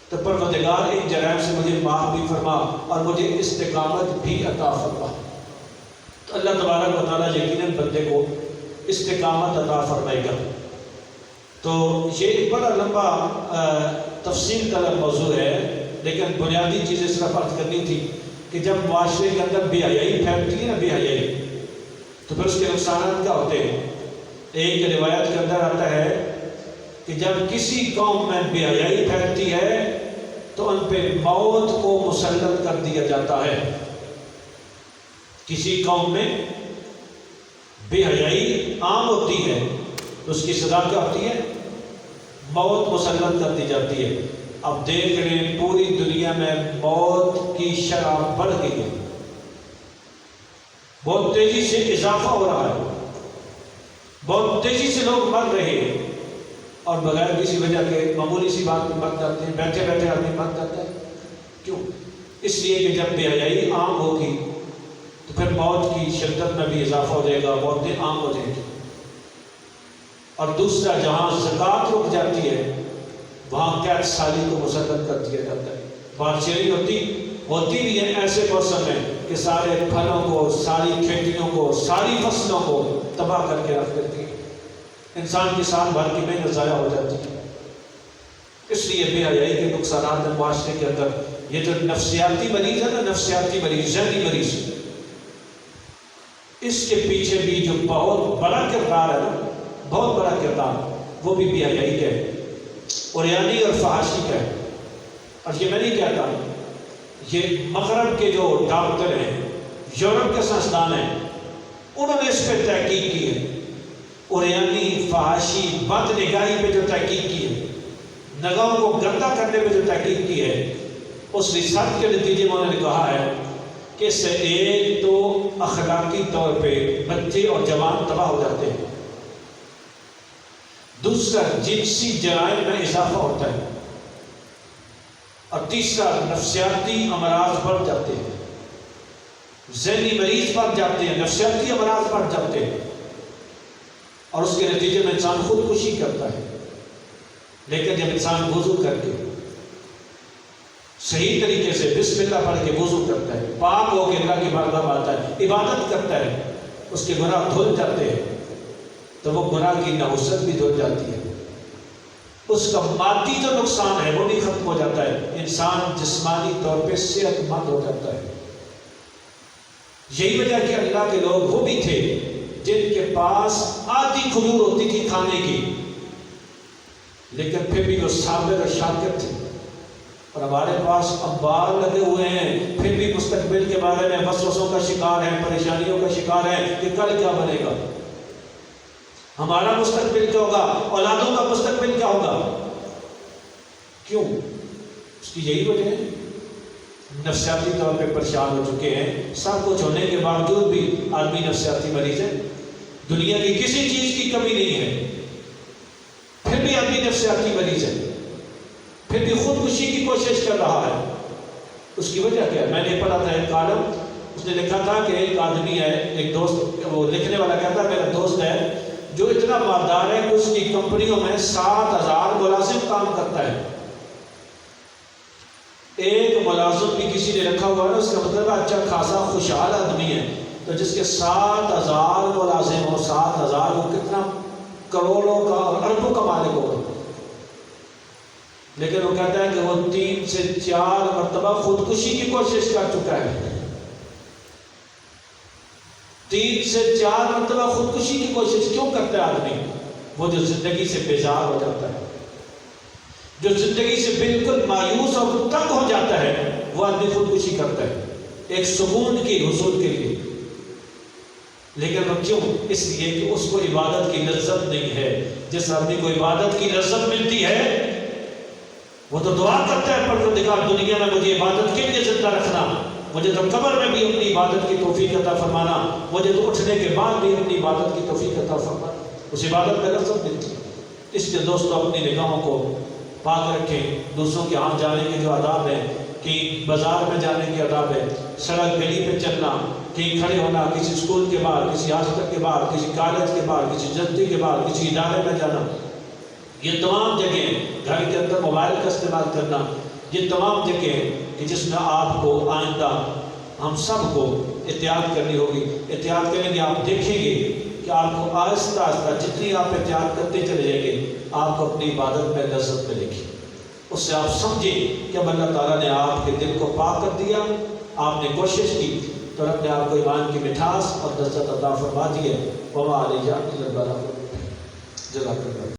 تو پروردگار ان جرائم سے مجھے معاف بھی فرما اور مجھے استقامت بھی عطا فرما۔ تو اللہ تبارک و تعالیٰ یقیناً بندے کو استقامت عطا فرمائے گا۔ تو یہ ایک بڑا لمبا تفصیل طلب موضوع ہے، لیکن بنیادی چیزیں صرف عرض کرنی تھی کہ جب معاشرے کے اندر بے حیائی پھیلتی ہے نا، بے حیائی، تو پھر اس کے نقصانات کیا ہوتے ہیں؟ ایک روایت کے اندر آتا ہے کہ جب کسی قوم میں بے حیائی پھیلتی ہے تو ان پہ موت کو مسلط کر دیا جاتا ہے۔ کسی قوم میں بے حیائی عام ہوتی ہے تو اس کی سزا کیا ہوتی ہے؟ موت مسلط کر دی جاتی ہے۔ اب دیکھ رہے ہیں پوری دنیا میں موت کی شرح بڑھ گئی ہے، بہت تیزی سے اضافہ ہو رہا ہے، بہت تیزی سے لوگ مر رہے ہیں، اور بغیر کسی وجہ کے معمولی سی بات پہ مر جاتے ہیں، بیٹھے بیٹھے آدمی مر جاتا ہے۔ کیوں؟ اس لیے کہ جب بے حیائی عام ہوگی تو پھر موت کی شدت میں بھی اضافہ ہو جائے گا، موتیں عام ہو جائیں گی۔ اور دوسرا، جہاں زکوٰۃ رک جاتی ہے وہاں قید سالی کو مسلط کر دیا جاتا ہے۔ بادشاہی ہوتی بھی ہے ایسے موسم میں کہ سارے پھلوں کو، ساری کھیتیوں کو، ساری فصلوں کو تباہ کر کے رکھ دیتی ہے، انسان کی سال بھر کی محنت ضائع ہو جاتی ہے۔ اس لیے بے حیائی کے نقصانات ہیں معاشرے کے اندر۔ یہ جو نفسیاتی مریض ہے نا، نفسیاتی مریض، ذہنی مریض، اس کے پیچھے بھی جو بہت بڑا کردار ہے نا، بہت بڑا کردار، وہ بھی بے حیائی کا ہے، عریانی اور فحاشی کا ہے۔ اور یہ میں نہیں کہتا، یہ مغرب کے جو ڈاکٹر ہیں، یورپ کے سائنسدان ہیں، انہوں نے اس پہ تحقیق کی ہے، عریانی، فحاشی، بد نگاہی پہ جو تحقیق کی ہے، نگاہوں کو گندا کرنے پہ جو تحقیق کی ہے، اس ریسرچ کے نتیجے میں انہوں نے کہا ہے کہ اس سے ایک تو اخلاقی طور پہ بچے اور جوان تباہ ہو جاتے ہیں، دوسرا جنسی جرائم میں اضافہ ہوتا ہے، اور تیسرا نفسیاتی امراض بڑھ جاتے ہیں، ذہنی مریض بڑھ جاتے ہیں، نفسیاتی امراض بڑھ جاتے ہیں، اور اس کے نتیجے میں انسان خودکشی کرتا ہے۔ لیکن جب انسان وضو کر کے صحیح طریقے سے بسم اللہ پڑھ کے وضو کرتا ہے، پاک ہو کے اللہ کی بارگاہ میں آتا ہے، عبادت کرتا ہے، اس کے گناہ دھل جاتے ہیں، تو وہ گناہ کی نحوست بھی دھل جاتی ہے، اس کا مادی جو نقصان ہے وہ بھی ختم ہو جاتا ہے، انسان جسمانی طور پہ صحت مند ہو جاتا ہے۔ یہی وجہ کہ اللہ کے لوگ وہ بھی تھے جن کے پاس آدھی کھجور ہوتی تھی کھانے کی، لیکن پھر بھی وہ صابر اور شاکر تھے۔ اور ہمارے پاس انبار لگے ہوئے ہیں، پھر بھی مستقبل کے بارے میں وسوسوں کا شکار ہیں، پریشانیوں کا شکار ہیں کہ کل کیا بنے گا، ہمارا مستقبل کیا ہوگا، اولادوں کا مستقبل کیا ہوگا۔ کیوں؟ اس کی یہی وجہ ہے، نفسیاتی طور پہ پریشان ہو چکے ہیں۔ سب کچھ ہونے کے باوجود بھی آدمی نفسیاتی مریض ہے، دنیا کی کسی چیز کی کمی نہیں ہے، پھر بھی آدمی نفسیاتی مریض ہے، پھر بھی خودکشی کی کوشش کر رہا ہے۔ اس کی وجہ کیا ہے؟ میں نے پڑھا تھا ایک کالم، اس نے لکھا تھا کہ ایک آدمی ہے، ایک دوست، وہ لکھنے والا کہتا ہے میرا دوست ہے جو اتنا مالدار ہے کہ اس کی کمپنیوں میں 7,000 ملازم کام کرتا ہے۔ ایک ملازم بھی کسی نے رکھا ہوا ہے، اس کا مطلب اچھا خاصا خوشحال آدمی ہے۔ تو جس کے 7,000 ملازم ہو، 7,000 وہ کتنا کروڑوں کا اور اربوں کا مالک ہوگا۔ لیکن وہ کہتا ہے کہ وہ 3 سے 4 مرتبہ خودکشی کی کوشش کر چکا ہے. 3 سے 4 مرتبہ خودکشی کی کوشش کیوں کرتا ہے آدمی؟ وہ جو زندگی سے بیزار ہو جاتا ہے، جو زندگی سے بالکل مایوس اور تنگ ہو جاتا ہے، وہ آدمی خودکشی کرتا ہے ایک سکون کی حصول کے لیے. لیکن وہ کیوں؟ اس لیے کہ اس کو عبادت کی لذت نہیں ہے. جس آدمی کو عبادت کی لذت ملتی ہے وہ تو دعا کرتا ہے پروردگار دنیا میں مجھے عبادت کے لیے زندہ رکھنا، مجھے تو قبر میں بھی اپنی عبادت کی توفیق عطا فرمانا، مجھے تو اٹھنے کے بعد بھی اپنی عبادت کی توفیق عطا فرمانا. اس عبادت میں لذت ملتی ہے. اس لیے دوستو اپنی نگاہوں کو پاک رکھیں. دوسروں کے ہاں جانے کے جو آداب ہیں، کہ بازار میں جانے کے آداب ہے، سڑک گلی پہ چلنا، کہیں کھڑے ہونا، کسی اسکول کے باہر، کسی ہاسپٹل کے باہر، کسی کالج کے باہر، کسی جنتی کے باہر، کسی ادارے میں جانا، یہ تمام جگہیں، گھر کے اندر موبائل کا استعمال کرنا، یہ تمام جگہیں کہ جس میں آپ کو آئندہ ہم سب کو احتیاط کرنی ہوگی. احتیاط کریں گے، آپ دیکھیں گے کہ آپ کو آہستہ آہستہ جتنی آپ احتیاط کرتے چلے جائیں گے آپ کو اپنی عبادت میں لذت ملے گی. اس سے آپ سمجھیں کہ اب اللہ تعالیٰ نے آپ کے دل کو پاک کر دیا، آپ نے کوشش کی تو رب نے آپ کو ایمان کی مٹھاس اور لذت عطا فرما دی ہے. وما علیہ الا البلاغ. جزاک اللہ.